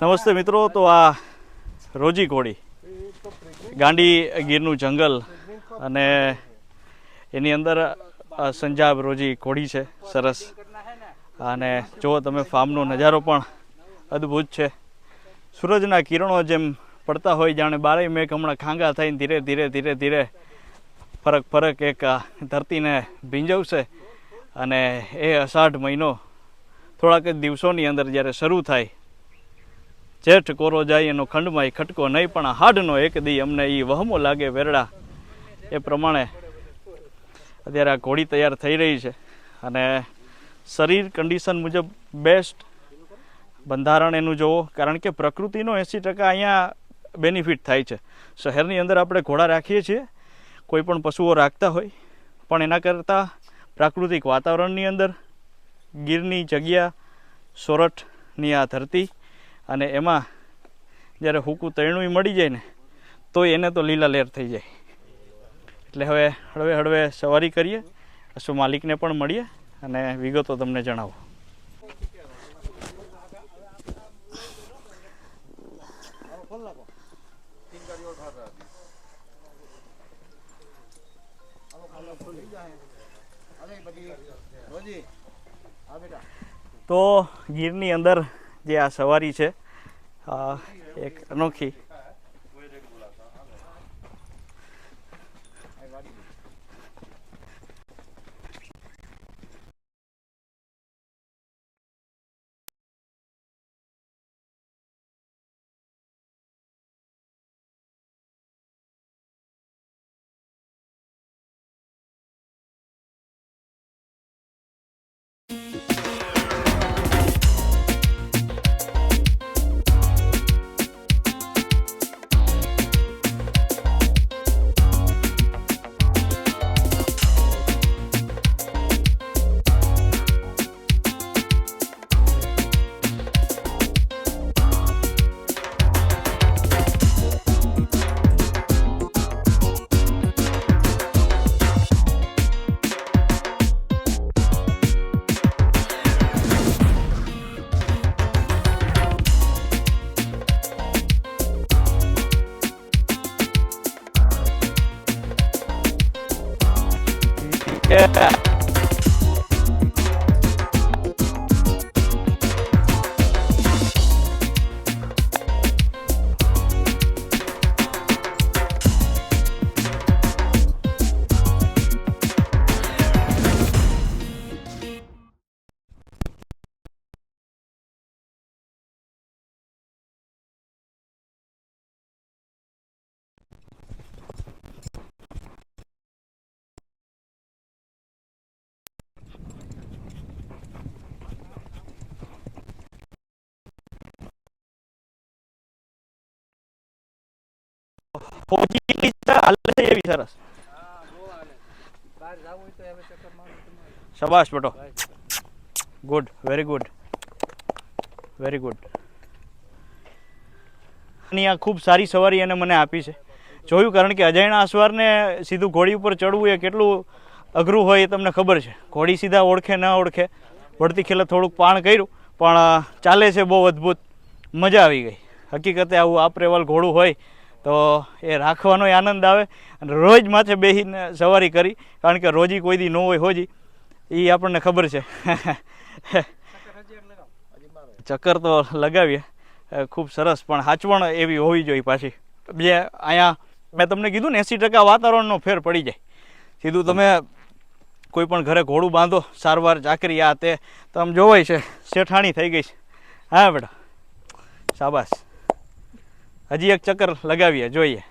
નમસ્તે મિત્રો, તો આ રોજી ઘોડી ગાંડી ગીરનું જંગલ અને એની અંદર સંજાબ રોજી ઘોડી છે સરસ. અને જુઓ તમે, ફાર્મનો નજારો પણ અદ્ભુત છે. સૂરજના કિરણો જેમ પડતા હોય જાણે બારે મેઘ હમણાં ખાંગા થઈને ધીરે ધીરે ધીરે ધીરે ફરક એક ધરતીને ભીંજવશે. અને એ અષાઢ મહિનો થોડાક જ દિવસોની અંદર જ્યારે શરૂ થાય, જેઠ કોરો જાય એનો ખંડમાં ખટકો નહીં, પણ હાડનો એક દી અમને એ વહમો લાગે વેરડા. એ પ્રમાણે અત્યારે આ ઘોડી તૈયાર થઈ રહી છે. અને શરીર કન્ડિશન મુજબ બેસ્ટ બંધારણ એનું જોવો, કારણ કે પ્રકૃતિનો 80% અહીંયા બેનિફિટ થાય છે. શહેરની અંદર આપણે ઘોડા રાખીએ છીએ, કોઈ પણ પશુઓ રાખતા હોય, પણ એના કરતાં પ્રાકૃતિક વાતાવરણની અંદર ગીરની જગ્યા, સોરઠની આ ધરતી, અને એમાં જ્યારે હુકું તૈણું મળી જાય ને તો એને તો લીલા લહેર થઈ જાય. એટલે હવે હળવે હળવે સવારી કરીએ, શું માલિકને પણ મળીએ અને વિગતો તમને જણાવો. તો ગીરની અંદર જે આ સવારી છે એક અનોખી. સરસ, શાબાશ બેટો, good, very good, very good. ની આ ખૂબ સારી સવારી એને મને આપી છે. જોયું, કારણ કે અજાણ્યા અસવારને સીધું ઘોડી ઉપર ચડવું એ કેટલું અઘરું હોય એ તમને ખબર છે. ઘોડી સીધા ઓળખે ન ઓળખે, વળતી ખેલે થોડુંક પાણ કર્યું, પણ ચાલે છે બહુ અદ્ભુત, મજા આવી ગઈ. હકીકતે આવું આપરેવાલ ઘોડું હોય તો એ રાખવાનો આનંદ આવે. અને રોજ માથે બેસીને સવારી કરી, કારણ કે રોજી કોઈ દી ન હોય હોજી, એ આપણને ખબર છે. ચક્કર તો લગાવીએ, ખૂબ સરસ, પણ હાચવણ એવી હોવી જોઈએ પાછી. જે અહીંયા મેં તમને કીધું ને 80% વાતાવરણનો ફેર પડી જાય. સીધું તમે કોઈ પણ ઘરે ઘોડું બાંધો, સારવાર ચાકરી આ તે, તો આમ જોવાય છે શેઠાણી થઈ ગઈ છે. હા બેટા, શાબાશ. હજી એક ચક્કર લગાવીએ, જોઈએ.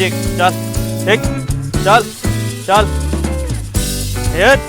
એક ચાલ એક ચાલ ચાલ એક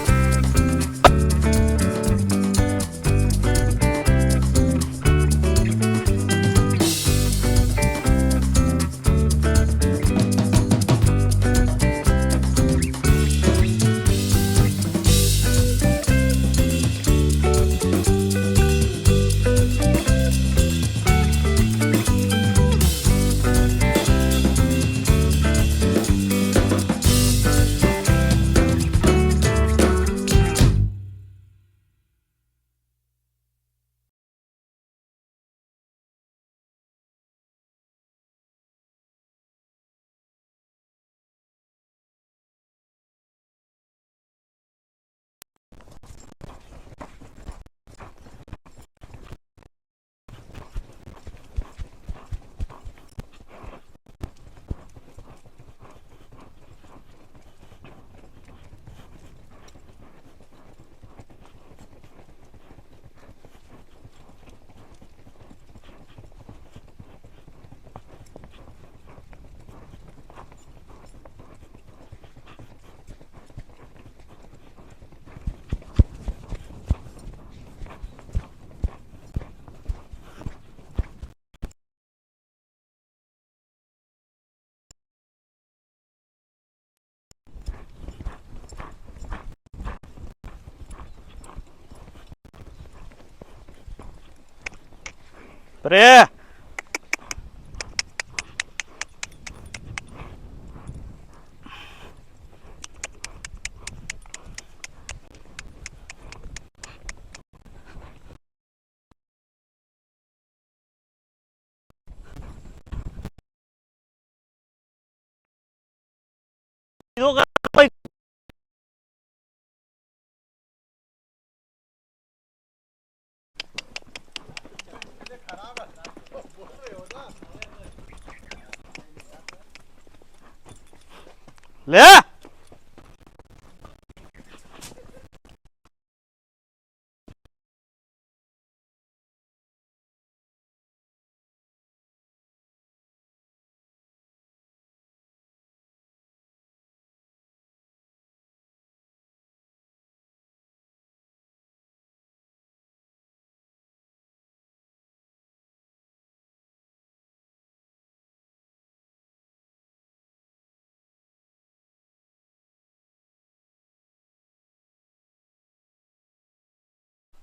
રે લે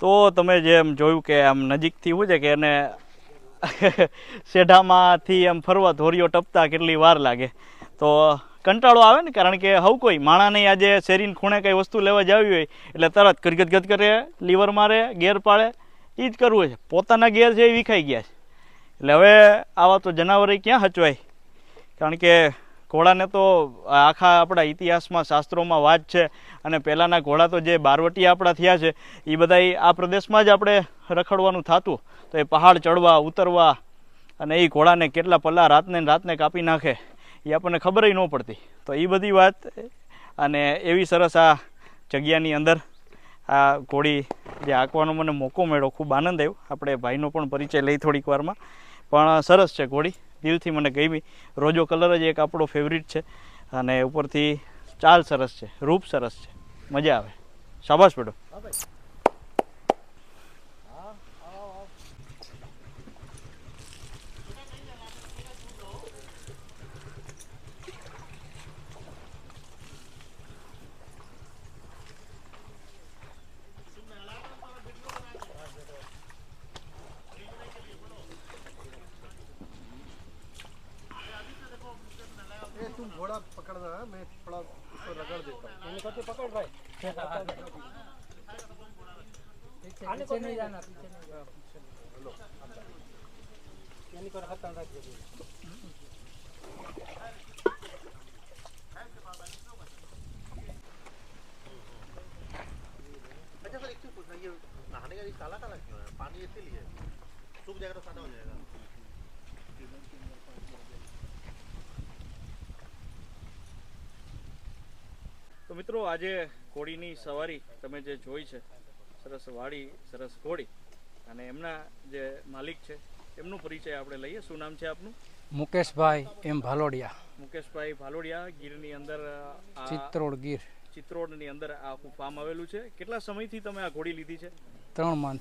તો તમે જેમ જોયું કે આમ નજીકથી શું છે કે એને શેઢામાંથી આમ ફરવા ધોરીઓ ટપતા કેટલી વાર લાગે તો કંટાળો આવે ને, કારણ કે હવ કોઈ માણાને આજે શેરીને ખૂણે કંઈ વસ્તુ લેવા જાવી હોય એટલે તરત ગદગદ કરે, લીવર મારે, ગેર પાડે, એ જ કરવું છે. પોતાના ગેર છે એ વિખાઈ ગયા છે. એટલે હવે આવા તો જનાવરે ક્યાં હચવાય, કારણ કે ઘોડાને તો આખા આપણા ઇતિહાસમાં શાસ્ત્રોમાં વાત છે. અને પહેલાંના ઘોડા તો જે બારવટીયા આપણા થયા છે એ બધા આ પ્રદેશમાં જ આપણે રખડવાનું થતું. તો એ પહાડ ચડવા ઉતરવા અને એ ઘોડાને કેટલા પલ્લા રાતને કાપી નાખે એ આપણને ખબર ન પડતી. તો એ બધી વાત અને એવી સરસ આ જગ્યાની અંદર આ ઘોડી જે આંકવાનો મને મોકો મળ્યો, ખૂબ આનંદ આવ્યો. આપણે ભાઈનો પણ પરિચય લઈ થોડીક વારમાં. પણ સરસ છે ઘોડી, દિલથી મને ગમી. રોજો કલર જ એક આપણો ફેવરિટ છે અને ઉપરથી ચાલ સરસ છે, રૂપ સરસ છે, મજા આવે. શાબાશ બેટો. तुम घोड़ा पकड़ना है, मैं थोड़ा उसको रगड़ देता हूँ। मैंने कहा पकड़ भाई। पीछे नहीं जाना, पीछे नहीं जाना। लो यानी को हाथ रख दे। अच्छा सर, एक चीज पूछना, ये नहाने का काला काला क्यों है? पानी इसीलिए सूख जाएगा तो सादा हो जाएगा। તો મિત્રો, આજે ઘોડીની સવારી તમે જે જોઈ છે, સરસ વાડી, સરસ ઘોડી, અને એમના જે માલિક છે એમનો પરિચય આપણે લઈએ. શું નામ છે આપનું? મુકેશભાઈ એમ ભાલોડિયા, મુકેશભાઈ ભાલોડિયા, ગીરની અંદર આ ચિત્રોડ ગીર. ચિત્રોડની અંદર આ આખું ફાર્મ આવેલું છે. કેટલા સમયથી તમે આ ઘોડી લીધી છે? 3 માસ.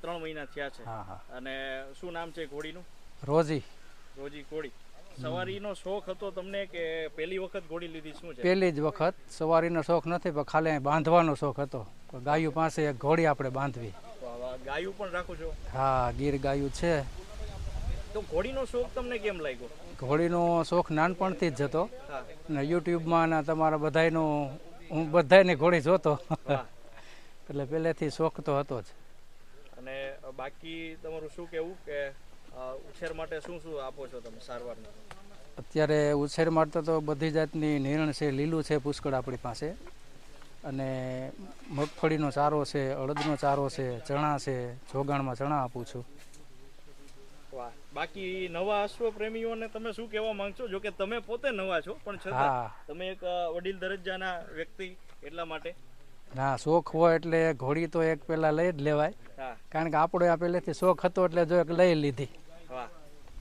3 મહિના થયા છે. હા હા. અને શું નામ છે ઘોડીનું? રોજી. રોજી ઘોડી. સવારીનો શોખ હતો તમને કે પહેલી વખત ઘોડી લીધી? શું છે? પહેલી જ વખત. સવારીનો શોખ નથી, પણ ખાલી બાંધવાનો શોખ હતો. ગાયું પાસે એક ઘોડી આપણે બાંધવી. ગાયું પણ રાખો છો? હા, ગીર ગાયું છે. તો ઘોડીનો શોખ તમને કેમ લાગ્યો? ઘોડીનો શોખ નાનપણથી જ હતો. હા. અને યુટ્યુબમાં ને તમારા બધાયનો હું બધાયની ઘોડી જોતો. વાહ. એટલે પહેલેથી શોખ તો હતો જ. અને બાકી તમારું શું કહેવું કે ઉછેર માટે શું શું આપો છો તમે સારવારનું? અત્યારે ઉછેર માટે તો બધી જાતની નિરણ છે, લીલું છે પુષ્કળ આપણી પાસે. અને મગફળીનો ચારો છે, અડદનો ચારો છે, ચણા છે, જોગાણમાં ચણા આપું છું. વાહ. બાકી નવા અશ્વ પ્રેમીઓને તમે શું કહેવા માંગશો? જો કે તમે પોતે નવા છો, પણ છતાં હા. તમે એક વડીલ દરજ્જાના વ્યક્તિ, એટલા માટે. ના, શોખ હોય એટલે ઘોડી તો એક પહેલાં લઈ જ લેવાય. હા. કારણ કે આપણો આ પહેલેથી શોખ હતો એટલે જો એક લઈ લીધી. વાહ.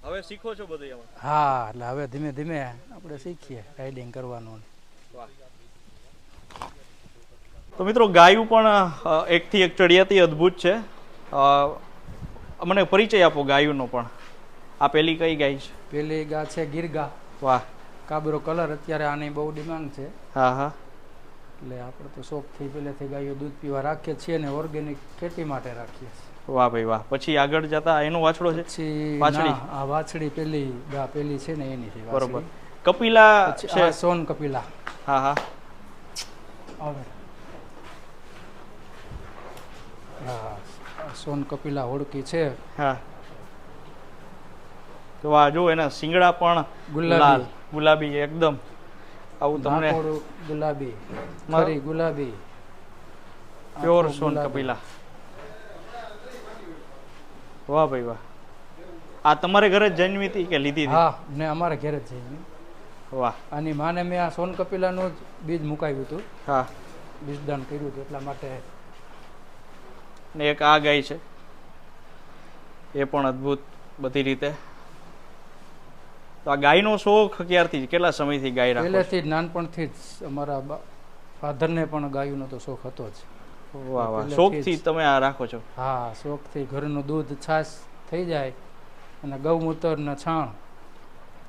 હવે શીખો છો બધું એમાં? હા, એટલે હવે ધીમે ધીમે આપણે શીખીએ રાઇડિંગ કરવાનું. વાહ. તો મિત્રો, ગાયું પણ એકથી એક ચડિયાતી અદ્ભુત છે. મને પરિચય આપો ગાયુંનો પણ. આ પેલી કઈ ગાય છે? પેલી ગા છે ગીર ગા. વાહ. કાબરો કલર અત્યારે આની બહુ ડિમાન્ડ છે. હા હા. એટલે આપણે તો શોખથી પહેલેથી ગાયો દૂધ પીવા રાખીએ છીએ ને ઓર્ગેનિક ખેતી માટે રાખીએ છીએ. વાહ ભાઈ વાહ. પછી આગળ જતા એનો વાછડો છે? પછી વાછડી? આ વાછડી પેલી ગા પેલી છે ને એની છે. બરોબર. કપિલા છે? સોન કપિલા. હા હા. આવે. હા, સોન કપિલા હોડકી છે. હા. તો આ જો એના શિંગડા પણ ગુલાબી. ગુલાબી એકદમ. આવું તમને ગુલાબી, ખરી ગુલાબી, પ્યોર સોન કપિલા. વાહ ભાઈ વાહ. આ તમારે ઘરે જ જન્મી હતી કે લીધી હતી? હા, ને અમારે ઘરે જ જન્મી. વાહ. આની માને મેં આ સોન કપિલાનું જ બીજ મુકાવ્યું હતું. હા. બીજદાન કર્યું હતું એટલા માટે. ને એક આ ગાય છે, એ પણ અદ્ભુત બધી રીતે. તો આ ગાયનો શોખ ક્યારથી, કેટલા સમયથી ગાય રાખો છો? પહેલેથી જ નાનપણથી જ અમારા ફાધરને પણ ગાયનો તો શોખ હતો જ. વાહ વાહ. શોખથી તમે આ રાખો છો? હા, શોખથી. ઘરનું દૂધ છાશ થઈ જાય અને ગૌમૂત્ર ને છાણ.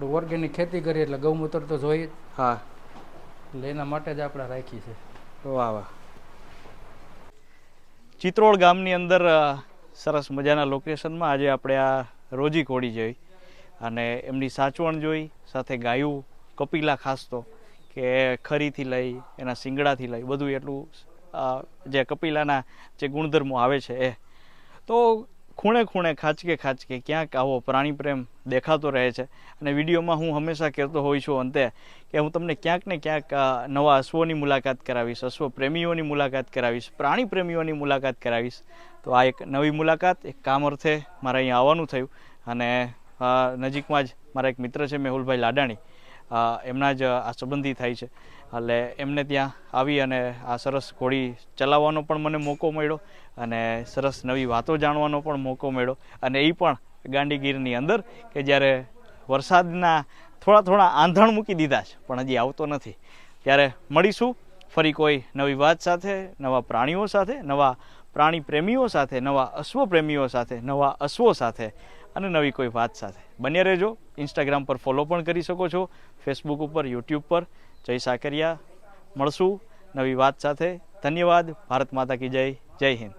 ઓર્ગેનિક ખેતી કરીએ એટલે ગૌમૂત્ર તો જોઈએ. હા. એટલે એના માટે જ આપણે રાખી છે. વાહ વાહ. ચિત્રોડ ગામની અંદર સરસ મજાના લોકેશનમાં આજે આપણે આ રોજી ઘોડી જોઈ અને એમની સાચવણ જોઈ, સાથે ગાયું કપિલા ખાસ તો કે ખરીથી લઈ એના શિંગડાથી લઈ બધું એટલું જે કપિલાના જે ગુણધર્મો આવે છે એ તો ખૂણે ખૂણે ખાંચકે ખાંચકે ક્યાંક આવો પ્રાણી પ્રેમ દેખાતો રહે છે. અને વિડીયોમાં હું હંમેશા કહેતો હોઉં છું અંતે કે હું તમને ક્યાંક ને ક્યાંક નવા અશ્વોની મુલાકાત કરાવીશ, અશ્વ પ્રેમીઓની મુલાકાત કરાવીશ, પ્રાણી પ્રેમીઓની મુલાકાત કરાવીશ. તો આ એક નવી મુલાકાત, એક કામ અર્થે મારે અહીંયા આવવાનું થયું. અને નજીકમાં જ મારા એક મિત્ર છે મેહુલભાઈ લાડાણી, એમના જ આ સંબંધી થાય છે. એટલે એમને ત્યાં આવી અને આ સરસ ઘોડી ચલાવવાનો પણ મને મોકો મળ્યો અને સરસ નવી વાતો જાણવાનો પણ મોકો મળ્યો. અને એ પણ ગાંડીગીરની અંદર કે જ્યારે વરસાદના થોડા આંધણ મૂકી દીધા છે પણ હજી આવતો નથી. ત્યારે મળીશું ફરી કોઈ નવી વાત સાથે, નવા પ્રાણીઓ સાથે, નવા પ્રાણી પ્રેમીઓ સાથે, નવા અશ્વ પ્રેમીઓ સાથે, નવા અશ્વો સાથે અને નવી કોઈ વાત સાથે. બન્યા રહેજો. ઇન્સ્ટાગ્રામ પર ફોલો પણ કરી શકો છો, ફેસબુક ઉપર, યુટ્યુબ પર. જય સાકરિયા. મળશું નવી વાત સાથે. ધન્યવાદ. ભારત માતા કી જય. જય હિન્દ.